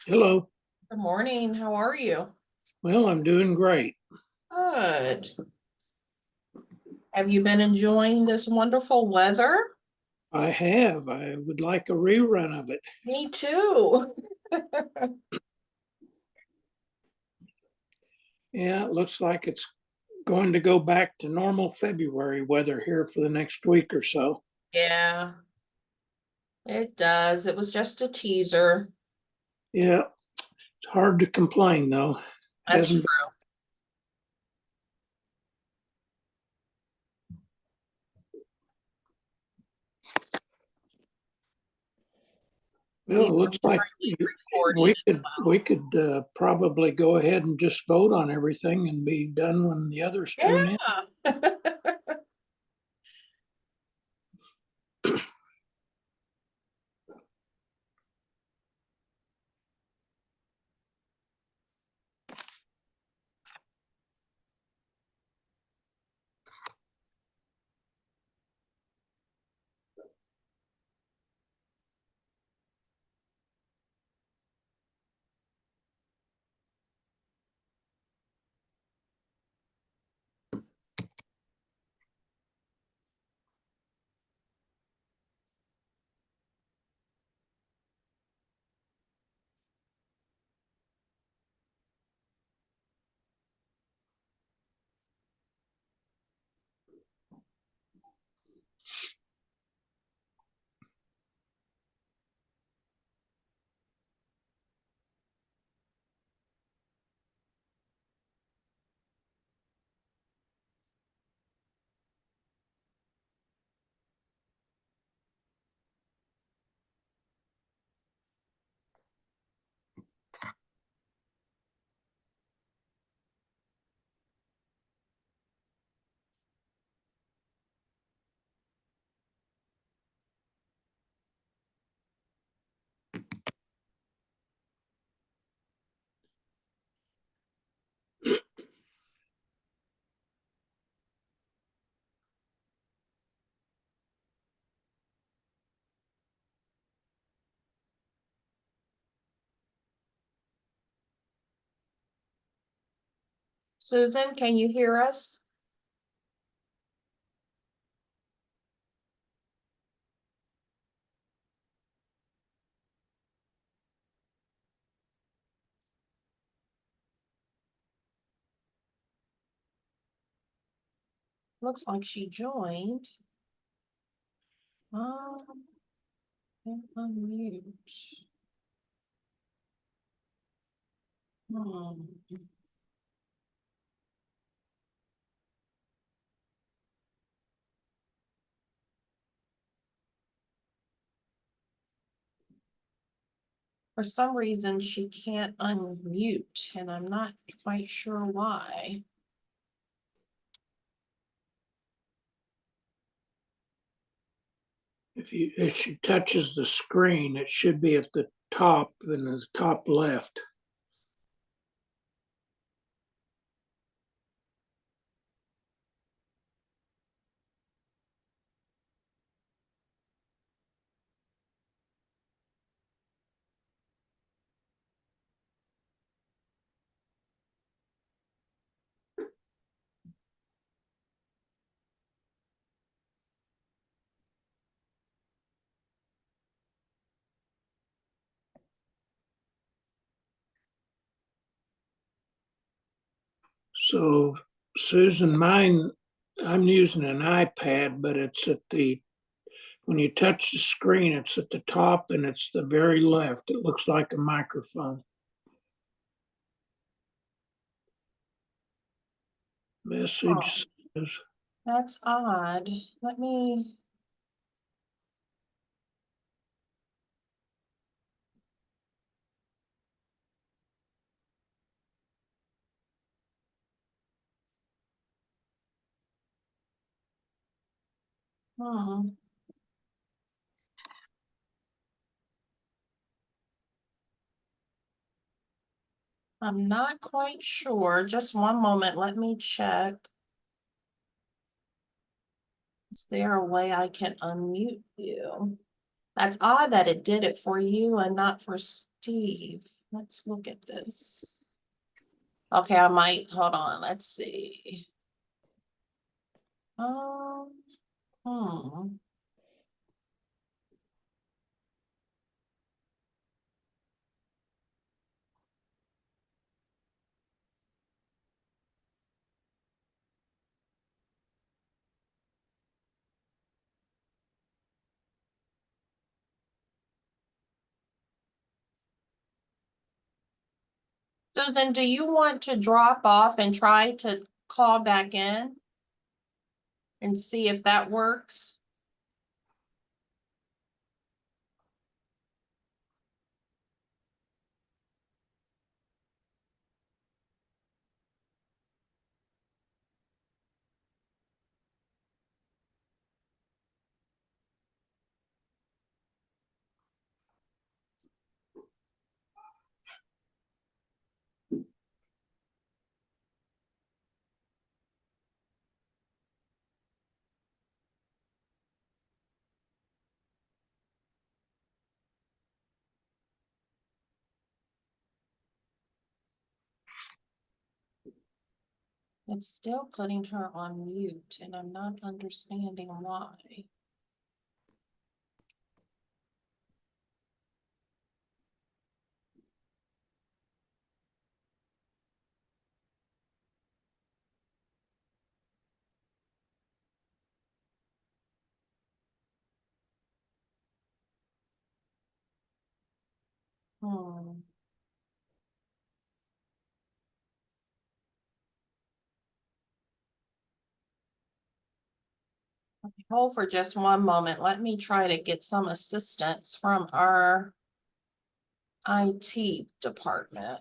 Hello. Good morning. How are you? Well, I'm doing great. Good. Have you been enjoying this wonderful weather? I have. I would like a rerun of it. Me too. Yeah, it looks like it's going to go back to normal February weather here for the next week or so. Yeah, it does. It was just a teaser. Yeah, it's hard to complain though. That's Hasn't true. well, These it are looks like recording as we could probably go ahead and just vote on everything and be done when the others tune in. well. Yeah. Susan, can you hear us? Looks like she joined. Can't unmute. Hmm. For some reason, she can't unmute, and I'm not quite sure why. If she touches the screen, it should be at the top in the top left. So Susan, I'm using an iPad, but it's when you touch the screen, it's at the top and it's the very left. It looks like a microphone. Message says, That's odd. Let me. Hmm. I'm not quite sure. Just one moment. Let me check. Is there a way I can unmute you? That's odd that it did it for you and not for Steve. let's look at this. Okay, I might, hold on, let's see. Hmm. So then do you want to drop off and try to call back in? And see if that works? It's still putting her on mute and I'm not understanding why. Hmm. Hold for just one moment. Let me try to get some assistance from our IT department.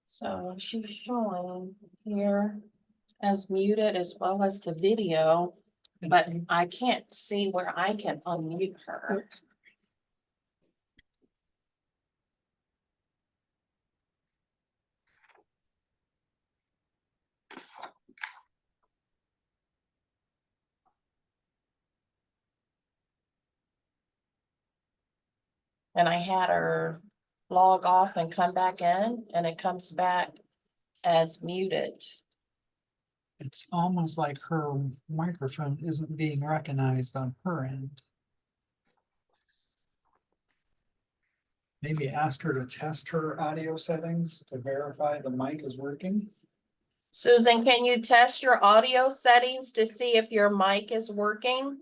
So she's showing here as muted as well as the video, but I can't see where I can unmute her. And I had her log off and come back in and it comes back as muted. It's almost like her microphone isn't being recognized on her end. Maybe ask her to test her audio settings to verify the mic is working. Susan, can you test your audio settings to see if your mic is working?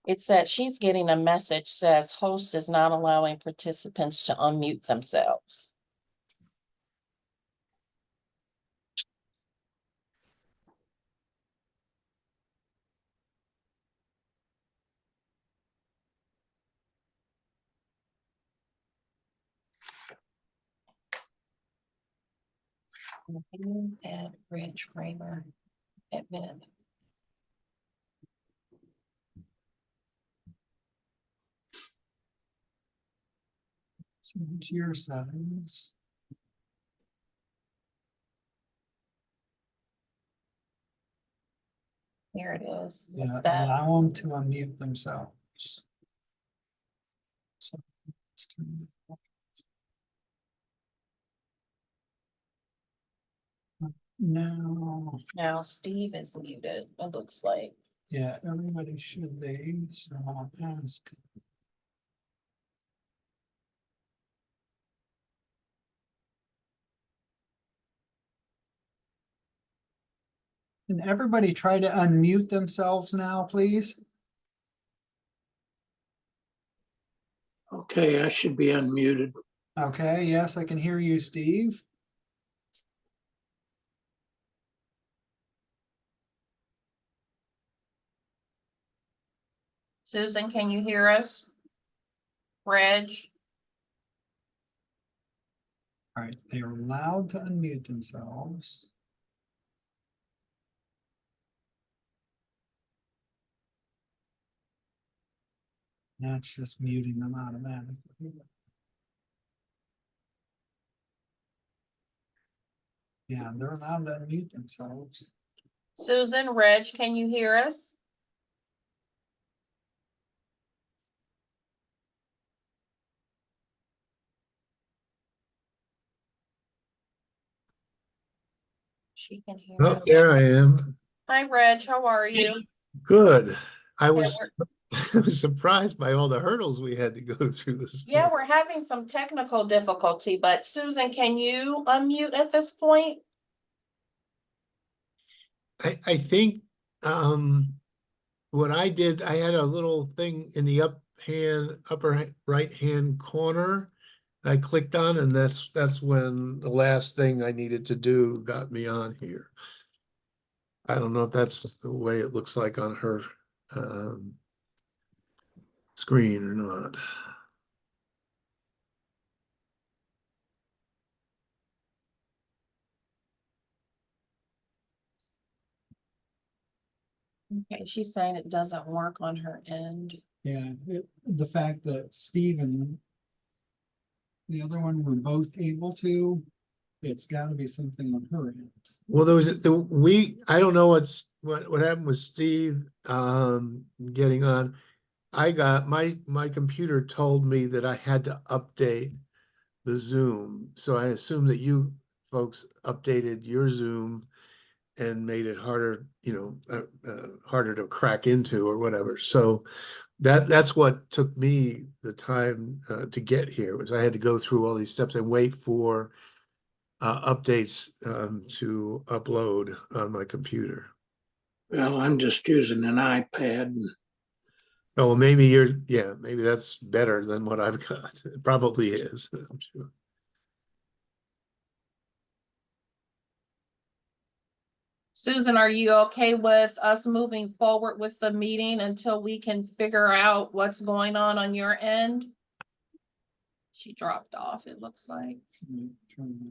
It said she's getting a message says host is not allowing participants to unmute themselves. And Rich Kramer admin. Change your settings. Here it is. Yeah, It's that. allow them to unmute themselves. So, let's turn that off. Now, Now Steve is muted, it looks like. yeah, everybody should be, so I'll ask. Can everybody try to unmute themselves now, please? Okay, I should be unmuted. Okay, yes, I can hear you, Steve. Susan, can you hear us? Reg? All right, they are allowed to unmute themselves. That's just muting them automatically. Yeah, they're allowed to unmute themselves. Susan, Reg, can you hear us? She can hear Oh, us. there I am. Hi, Reg, how are you? Good. I Yeah, was, we're- I was surprised by all the hurdles we had to go through this. Yeah, morning. we're having some technical difficulty, but Susan, can you unmute at this point? I think what I did, I had a little thing in the upper right hand corner. I clicked on, and that's when the last thing I needed to do got me on here. I don't know if that's the way it looks like on her screen or not. Okay, she's saying it doesn't work on her end. Yeah, the fact that Steve and the other one were both able to, it's gotta be something on her end. Well, I don't know what happened with Steve, getting on. I got, my computer told me that I had to update the Zoom. So I assume that you folks updated your Zoom and made it harder, harder to crack into or whatever. So that's what took me the time, to get here, was I had to go through all these steps and wait for updates to upload on my computer. Well, I'm just using an iPad. And Oh, well, maybe that's better than what I've got. It probably is, I'm sure. Susan, are you okay with us moving forward with the meeting until we can figure out what's going on your end? She dropped off, it looks like.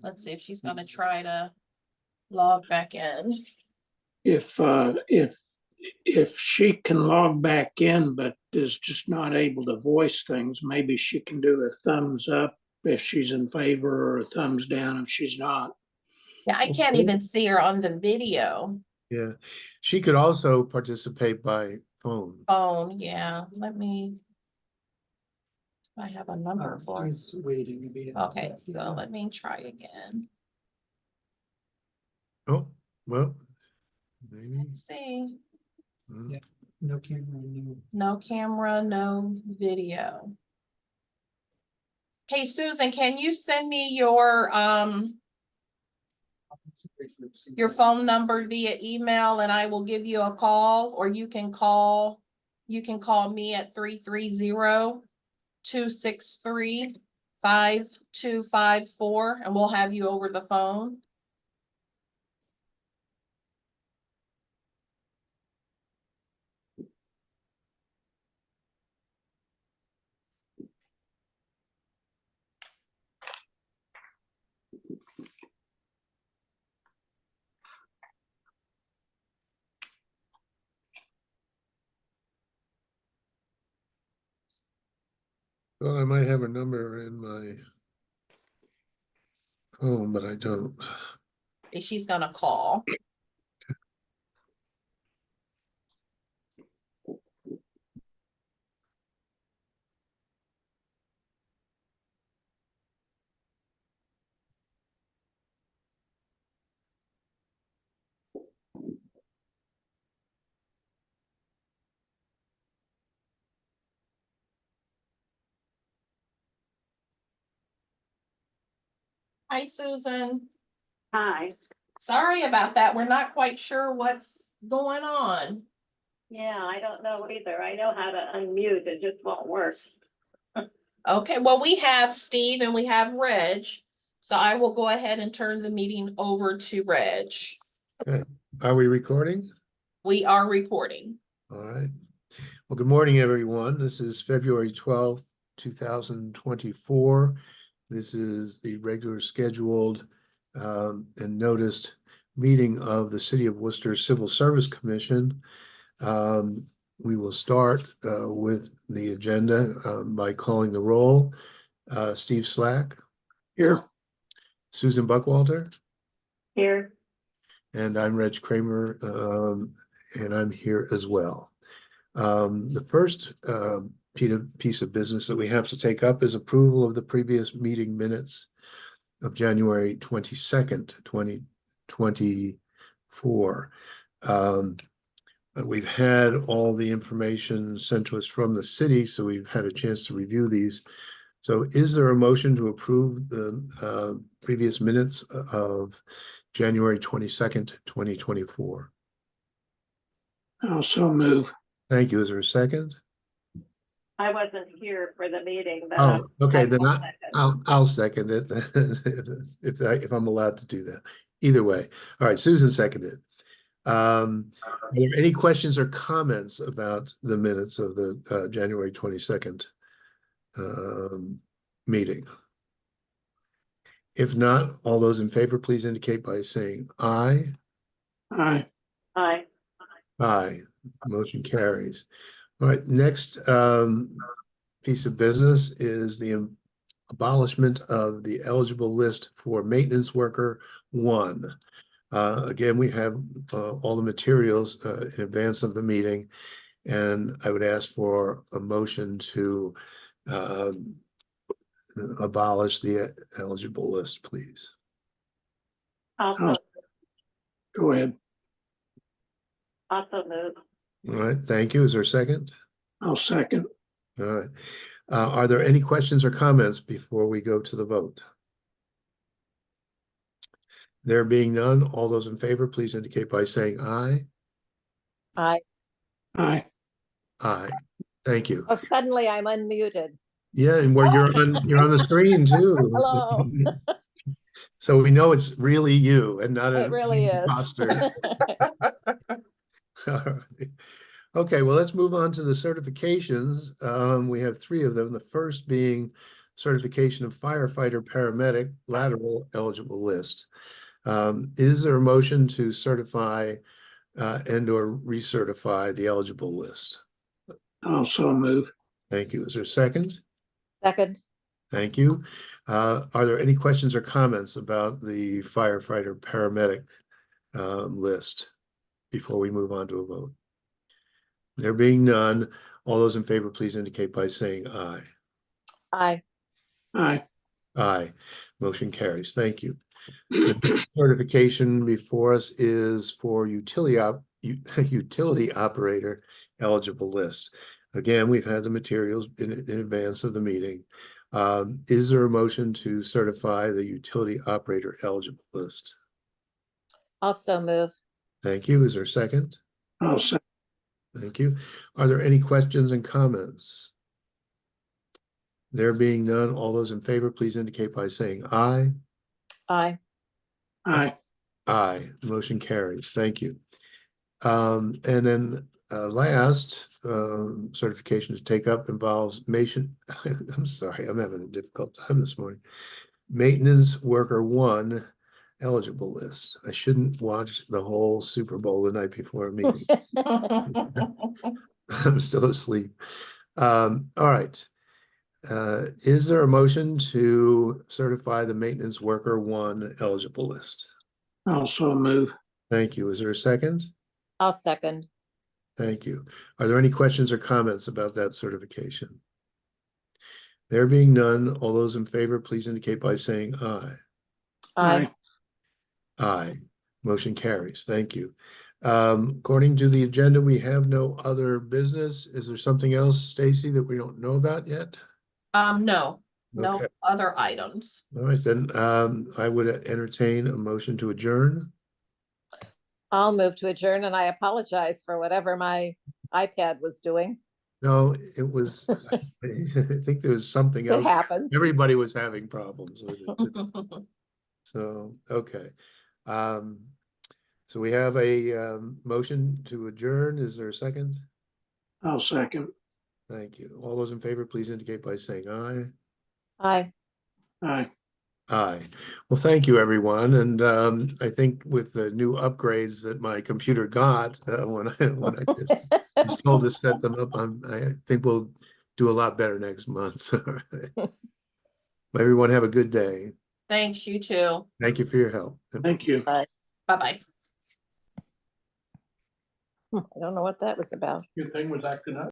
Let's see if she's gonna try to log back in. if she can log back in, but is just not able to voice things, maybe she can do a thumbs up if she's in favor or a thumbs down if she's not. Yeah, I can't Okay. even see her on the video. Yeah, she could also participate by phone. Yeah, let me. I have a number for. He's waiting to be. Okay, so let me try again. Oh, well, maybe. Let's see. Yeah. No camera, no. No camera, no video. Hey, Susan, can you send me your phone number via email and I will give you a call, or you can call you can call me at 330-263-5254, and we'll have you over the phone. Well, I might have a number in my phone, but I don't. She's gonna call. Hi, Susan. Hi. Sorry about that. We're not quite sure what's going on. Yeah, I don't know either. I know how to unmute. It just won't work. Okay, well, we have Steve and we have Reg. So I will go ahead and turn the meeting over to Reg. Are we recording? We are recording. All right. Well, good morning, everyone. This is February 12th, 2024. This is the regular scheduled and noticed meeting of the City of Worcester Civil Service Commission. We will start with the agenda by calling the roll. Steve Slack, Here, Susan Buckwalter, Here, and I'm Reg Kramer, and I'm here as well. The first piece of business that we have to take up is approval of the previous meeting minutes of January 22nd, 2024. We've had all the information sent to us from the city, so we've had a chance to review these. So is there a motion to approve the previous minutes of January 22nd, 2024? I'll so move. Thank you. Is there a second? I wasn't here for the meeting, but. Oh, okay, then will second. I'll second it if I'm allowed to do that. Either way. All right, Susan seconded. Are there any questions or comments about the minutes of the January 22nd meeting? If not, all those in favor, please indicate by saying aye. Aye. Aye. Aye. Motion carries. All right, next piece of business is the abolishment of the eligible list for maintenance worker 1. Again, we have all the materials in advance of the meeting, and I would ask for a motion to abolish the eligible list, please. Also Go ahead. move. All right, thank you. Is there a second? I'll second. All right. Are there any questions or comments before we go to the vote? There being none, all those in favor, please indicate by saying aye. Aye. Aye. Aye. Thank you. Oh, suddenly I'm unmuted. Yeah, and where you're on the screen too. Hello. So we know it's really you and not It an really is. imposter. All right. Okay, well, let's move on to the certifications. We have 3 of them. The first being certification of firefighter paramedic lateral eligible list. Is there a motion to certify and or recertify the eligible list? I'll so move. Thank you. Is there a second? Second. Thank you. Are there any questions or comments about the firefighter paramedic list before we move on to a vote? There being none, all those in favor, please indicate by saying aye. Aye. Aye. Aye. Motion carries. Thank you. The next certification before us is for utility operator eligible list. Again, we've had the materials in advance of the meeting. Is there a motion to certify the utility operator eligible list? Also move. Thank you. Is there a second? I'll second. Thank you. Are there any questions and comments? There being none, all those in favor, please indicate by saying aye. Aye. Aye. Aye, motion carries. Thank you. And then last certification to take up involves I'm sorry, I'm having a difficult time this morning. Maintenance worker 1 eligible list. I shouldn't watch the whole Super Bowl the night before a meeting. I'm still asleep. All right. Is there a motion to certify the maintenance worker 1 eligible list? Also move. Thank you. Is there a second? I'll second. Thank you. Are there any questions or comments about that certification? There being none, all those in favor, please indicate by saying aye. Aye. Aye. Motion carries. Thank you. According to the agenda, we have no other business. Is there something else, Stacy, that we don't know about yet? No, no Okay. other items. All right, then, I would entertain a motion to adjourn. I'll move to adjourn, and I apologize for whatever my iPad was doing. No, it was, I think there was something It else. happens. Everybody was having problems with it. So, okay. So we have a motion to adjourn. Is there a second? I'll second. Thank you. All those in favor, please indicate by saying aye. Aye. Aye. Aye. Well, thank you, everyone. And I think with the new upgrades that my computer got when I just was told to set them up, I think we'll do a lot better next month. All right. Everyone have a good day. Thanks, you too. Thank you for your help. Thank you. Bye-bye. I don't know what that was about. Your thing was acting up.